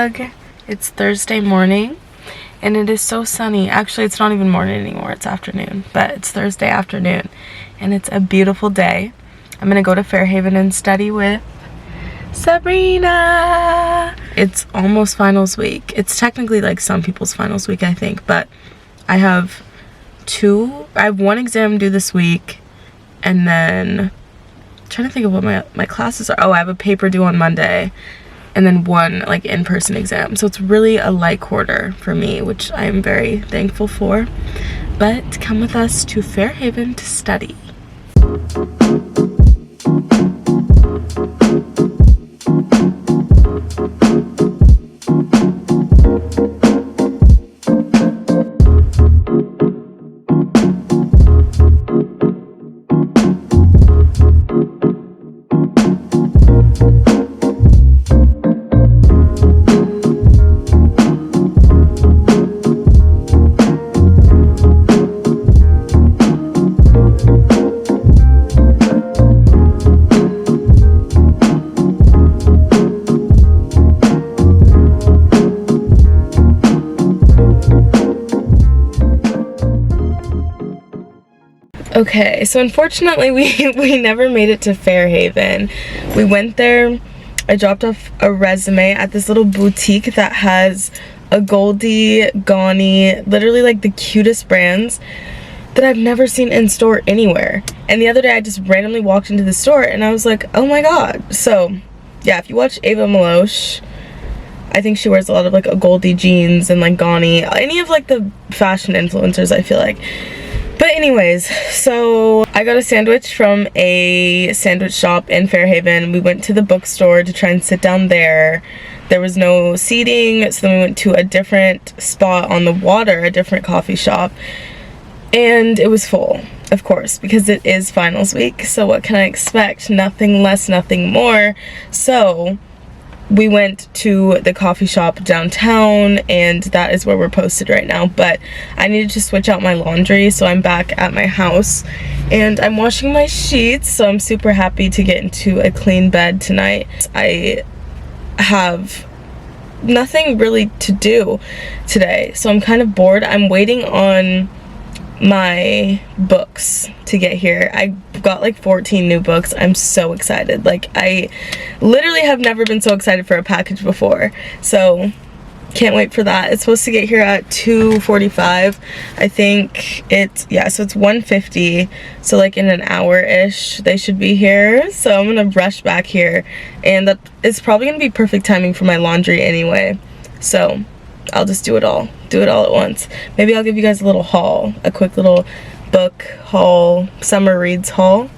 vlog. It's Thursday morning and it is so sunny. Actually, it's not even morning anymore, it's afternoon, but it's Thursday afternoon and it's a beautiful day. I'm gonna go to Fairhaven and study with Sabrina. It's almost finals week. It's technically like some people's finals week, I think, but I have one exam due this week, and then I'm trying to think of what my classes are. Oh, I have a paper due on Monday, and then one like in-person exam. So it's really a light quarter for me, which I am very thankful for. But come with us to Fairhaven to study. Okay, so unfortunately we never made it to Fairhaven. We went there, I dropped off a resume at this little boutique that has a Goldie, Gani, literally like the cutest brands that I've never seen in store anywhere. And the other day I just randomly walked into the store and I was like, oh my god. So yeah, if you watch Ava Maloche, I think she wears a lot of like a Goldie jeans and like Gani, any of like the fashion influencers, I feel like. But anyways, so I got a sandwich from a sandwich shop in Fairhaven. We went to the bookstore to try and sit down there. There was no seating, so then we went to a different spot on the water, a different coffee shop. And it was full, of course, because it is finals week. So what can I expect? Nothing less, nothing more. So we went to the coffee shop downtown, and that is where we're posted right now. But I needed to switch out my laundry, so I'm back at my house and I'm washing my sheets. So I'm super happy to get into a clean bed tonight. I have nothing really to do today, so I'm kind of bored. I'm waiting on my books to get here. I got like 14 new books. I'm so excited. Like, I literally have never been so excited for a package before, so can't wait for that. It's supposed to get here at 2:45. I think it's, yeah, so it's 1:50, so like in an hour-ish they should be here. So I'm gonna rush back here, and that is probably gonna be perfect timing for my laundry anyway, so I'll just do it all at once. Maybe I'll give you guys a little haul, a quick little book haul, summer reads haul.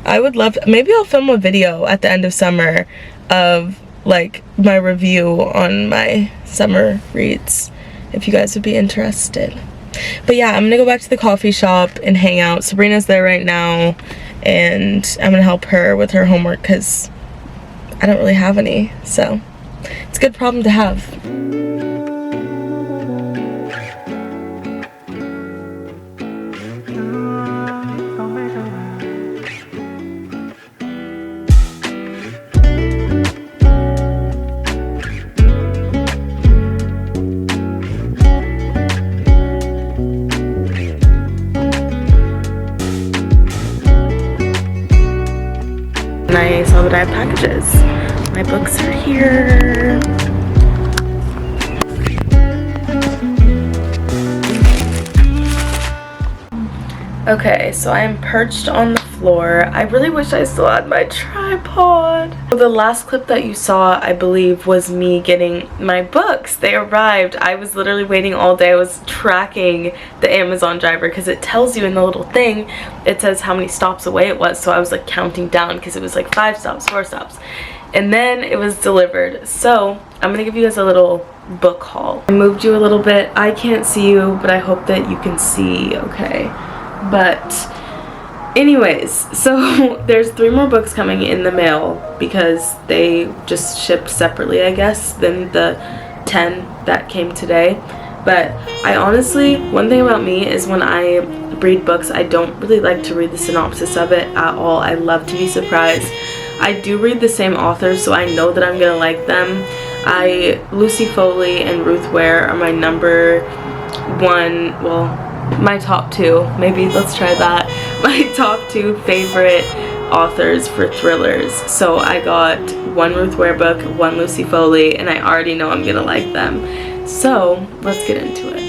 I would love, maybe I'll film a video at the end of summer of like my review on my summer reads, if you guys would be interested. But yeah, I'm gonna go back to the coffee shop and hang out. Sabrina's there right now, and I'm gonna help her with her homework because I don't really have any, so it's a good problem to have. I saw that I have packages. My books are here. Okay, so I am perched on the floor. I really wish I still had my tripod. The last clip that you saw, I believe, was me getting my books. They arrived. I was literally waiting all day. I was tracking the Amazon driver because it tells you in the little thing, it says how many stops away it was. So I was like counting down because it was like 5 stops, 4 stops. And then it was delivered. So I'm gonna give you guys a little book haul. I moved you a little bit. I can't see you, but I hope that you can see, okay? But anyways, so there's 3 more books coming in the mail because they just shipped separately, I guess, than the 10 that came today. But I honestly, one thing about me is when I read books, I don't really like to read the synopsis of it at all. I love to be surprised. I do read the same authors, so I know that I'm gonna like them. Lucy Foley and Ruth Ware are my number one, well, my top two, maybe let's try that, my top two favorite authors for thrillers. So I got one Ruth Ware book, one Lucy Foley, and I already know I'm gonna like them. So let's get into it.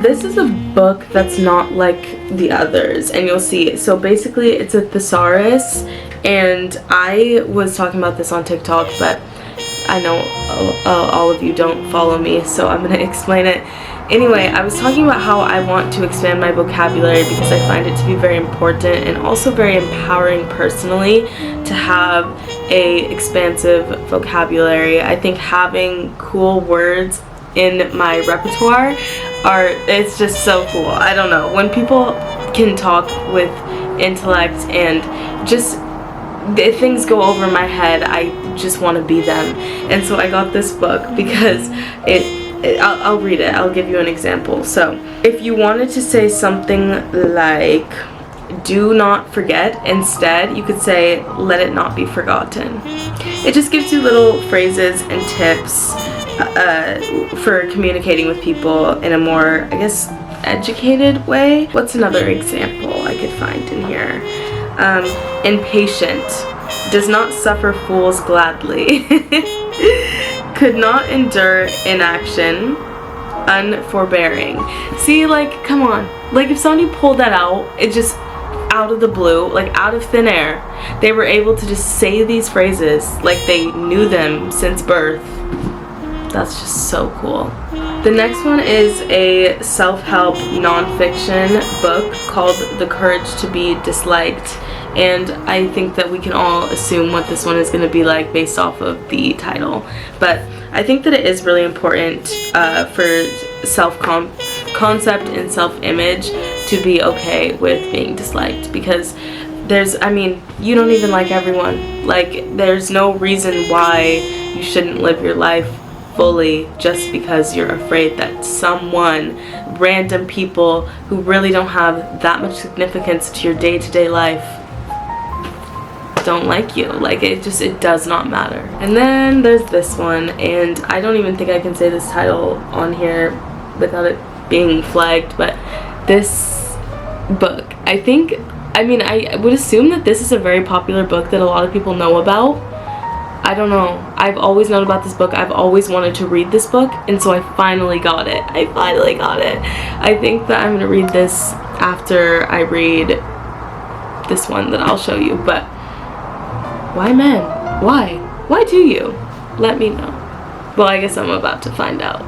This is a book that's not like the others, and you'll see. So basically it's a thesaurus, and I was talking about this on TikTok, but I know all of you don't follow me, so I'm gonna explain it. Anyway, I was talking about how I want to expand my vocabulary because I find it to be very important and also very empowering personally to have a expansive vocabulary. I think having cool words in my repertoire it's just so cool. I don't know, when people can talk with intellect and just if things go over my head, I just want to be them. And so I got this book because I'll read it. I'll give you an example. So if you wanted to say something like do not forget, instead you could say let it not be forgotten. It just gives you little phrases and tips for communicating with people in a more, I guess, educated way. What's another example I could find in here? Impatient, does not suffer fools gladly. Could not endure inaction, unforbearing. See, like, come on. Like, if somebody pulled that out, it just out of the blue, like out of thin air, they were able to just say these phrases like they knew them since birth. That's just so cool. The next one is a self-help nonfiction book called The Courage to Be Disliked, and I think that we can all assume what this one is going to be like based off of the title. But I think that it is really important for self-concept and self-image to be okay with being disliked, because you don't even like everyone. Like, there's no reason why you shouldn't live your life fully just because you're afraid that random people who really don't have that much significance to your day-to-day life don't like you. Like, it does not matter. And then there's this one, and I don't even think I can say this title on here without it being flagged, but this book, I would assume that this is a very popular book that a lot of people know about. I don't know. I've always known about this book. I've always wanted to read this book, and so I finally got it. I think that I'm going to read this after I read this one that I'll show you. But why men? Why? Why do you? Let me know. Well, I guess I'm about to find out.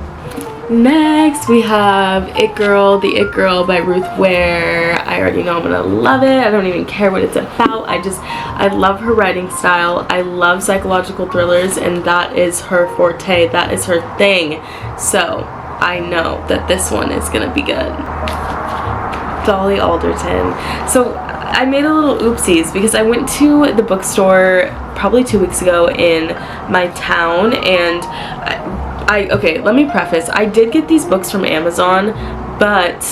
Next, we have The It Girl by Ruth Ware. I already know I'm gonna love it. I don't even care what it's about. I love her writing style. I love psychological thrillers, and that is her forte. That is her thing. So I know that this one is gonna be good. Dolly Alderton. So I made a little oopsies because I went to the bookstore probably 2 weeks ago in my town, and okay, let me preface, I did get these books from Amazon, but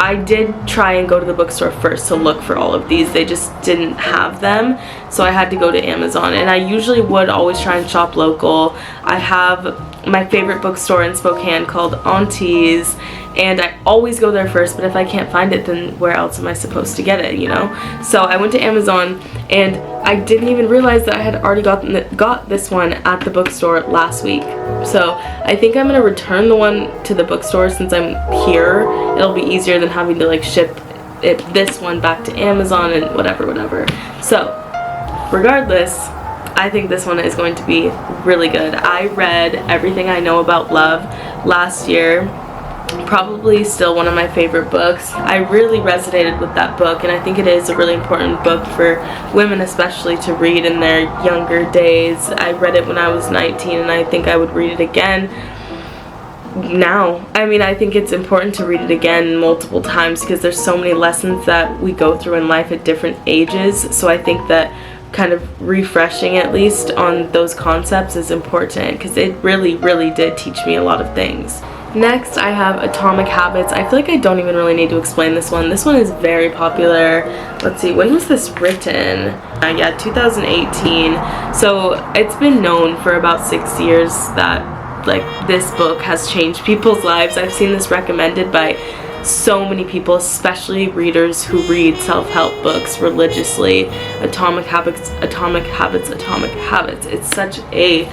I did try and go to the bookstore first to look for all of these. They just didn't have them, so I had to go to Amazon, and I usually would always try and shop local. I have my favorite bookstore in Spokane called Auntie's, and I always go there first, but if I can't find it, then where else am I supposed to get it, you know? So I went to Amazon, and I didn't even realize that I had already got this one at the bookstore last week. So I think I'm gonna return the one to the bookstore since I'm here. It'll be easier than having to like ship this one back to Amazon and whatever. So regardless, I think this one is going to be really good. I read Everything I Know About Love last year. Probably still one of my favorite books. I really resonated with that book, and I think it is a really important book for women especially to read in their younger days. I read it when I was 19, and I think I would read it again now. I think it's important to read it again multiple times because there's so many lessons that we go through in life at different ages. So I think that kind of refreshing at least on those concepts is important because it really did teach me a lot of things. Next, I have Atomic Habits. I feel like I don't even really need to explain this one. This one is very popular. Let's see, when was this written? Yeah, 2018. So it's been known for about 6 years that like this book has changed people's lives. I've seen this recommended by so many people, especially readers who read self-help books religiously. Atomic Habits, Atomic Habits, Atomic Habits. It's such a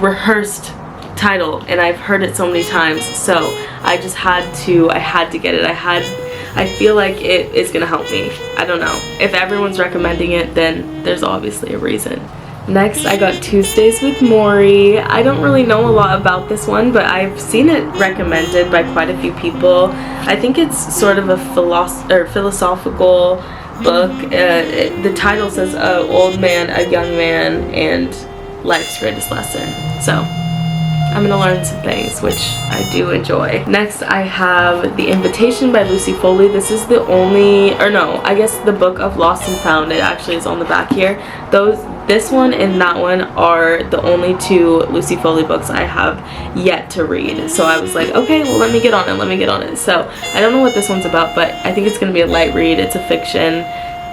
rehearsed title and I've heard it so many times, so I had to get it. I feel like it is gonna help me. I don't know. If everyone's recommending it, then there's obviously a reason. Next, I got Tuesdays with Maury. I don't really know a lot about this one, but I've seen it recommended by quite a few people. I think it's sort of a philosophical book. The title says Old Man, a Young Man, and Life's Greatest Lesson. So I'm gonna learn some things, which I do enjoy. Next, I have The Invitation by Lucy Foley. This is the only, or no, I guess the book of Lost and Found. It actually is on the back here. This one and that one are the only two Lucy Foley books I have yet to read. So I was like, okay, well, let me get on it. So I don't know what this one's about, but I think it's gonna be a light read. It's a fiction.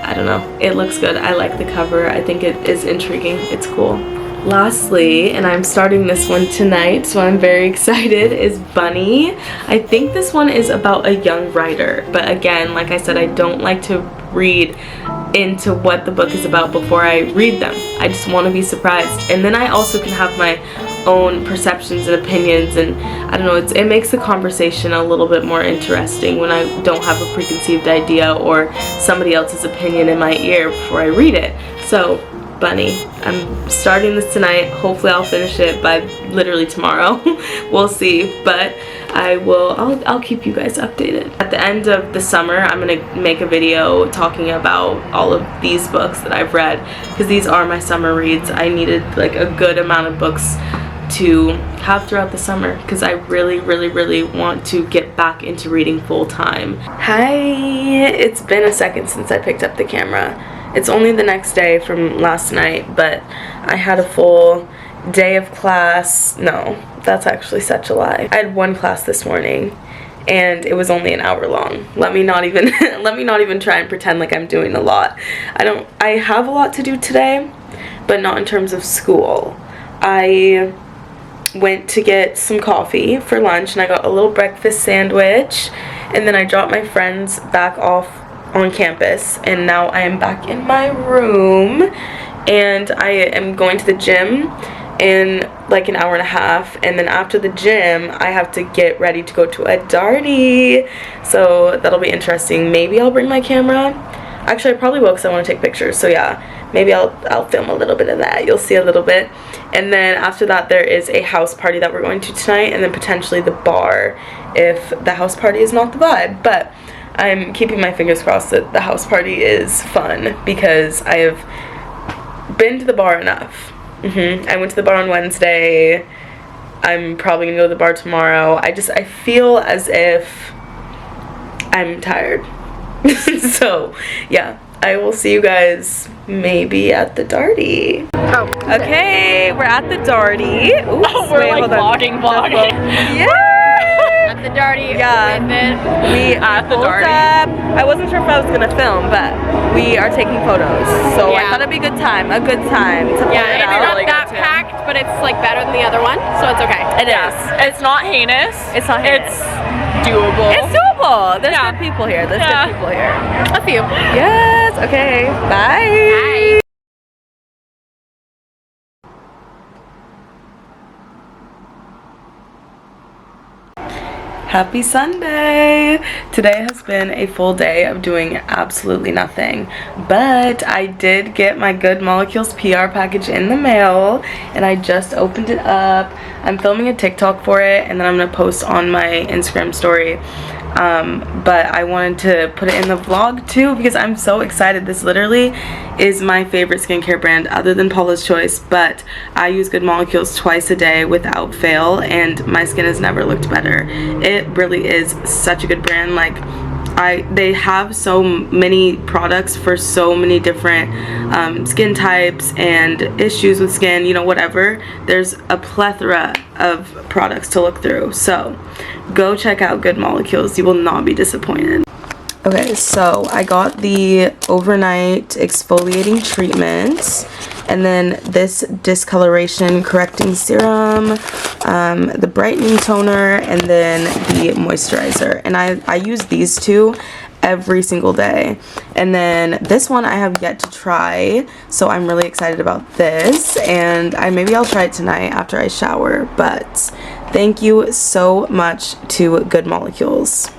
I don't know. It looks good. I like the cover. I think it is intriguing. It's cool. Lastly, and I'm starting this one tonight, so I'm very excited, is Bunny. I think this one is about a young writer, but again, like I said, I don't like to read into what the book is about before I read them. I just want to be surprised, and then I also can have my own perceptions and opinions, and I don't know, it makes the conversation a little bit more interesting when I don't have a preconceived idea or somebody else's opinion in my ear before I read it. So Bunny. I'm starting this tonight. Hopefully I'll finish it by literally tomorrow. We'll see, but I'll keep you guys updated. At the end of the summer, I'm gonna make a video talking about all of these books that I've read, because these are my summer reads. I needed like a good amount of books to have throughout the summer, because I really want to get back into reading full time. Hi, it's been a second since I picked up the camera. It's only the next day from last night, but I had a full day of class. No, that's actually such a lie. I had one class this morning and it was only an hour long. Let me not even try and pretend like I'm doing a lot. I have a lot to do today, but not in terms of school. I went to get some coffee for lunch and I got a little breakfast sandwich, and then I dropped my friends back off on campus, and now I am back in my room, and I am going to the gym in like an hour and a half, and then after the gym I have to get ready to go to a Darty, so that'll be interesting. Maybe I'll bring my camera. Actually, I probably will, because I want to take pictures, so yeah, maybe I'll film a little bit of that. You'll see a little bit. And then after that, there is a house party that we're going to tonight, and then potentially the bar if the house party is not the vibe. But I'm keeping my fingers crossed that the house party is fun, because I have been to the bar enough. I went to the bar on Wednesday. I'm probably gonna go to the bar tomorrow. I feel as if I'm tired. So yeah, I will see you guys maybe at the Darty. Oh, okay, we're at the Darty. Oops, oh, we're like vlogging. Yeah. At the Darty. Yeah. We at the Darty. I wasn't sure if I was gonna film, but we are taking photos. So yeah. I thought it'd be a good time. A good time. Yeah, it's not really that packed, but it's like better than the other one, so it's okay. It is. It's not heinous. It's not heinous. It's doable. It's doable. There's good people here. There's good people here. A few. Yes. Okay. Bye. Bye. Happy Sunday! Today has been a full day of doing absolutely nothing, but I did get my Good Molecules PR package in the mail, and I just opened it up. I'm filming a TikTok for it, and then I'm going to post on my Instagram story. But I wanted to put it in the vlog too, because I'm so excited. This literally is my favorite skincare brand other than Paula's Choice, but I use Good Molecules twice a day without fail, and my skin has never looked better. It really is such a good brand. Like, they have so many products for so many different skin types and issues with skin, you know, whatever. There's a plethora of products to look through, so go check out Good Molecules. You will not be disappointed. Okay, so I got the overnight exfoliating treatment, and then this discoloration correcting serum, the brightening toner, and then the moisturizer. And I use these two every single day. And then this one I have yet to try, so I'm really excited about this, and maybe I'll try it tonight after I shower. But thank you so much to Good Molecules.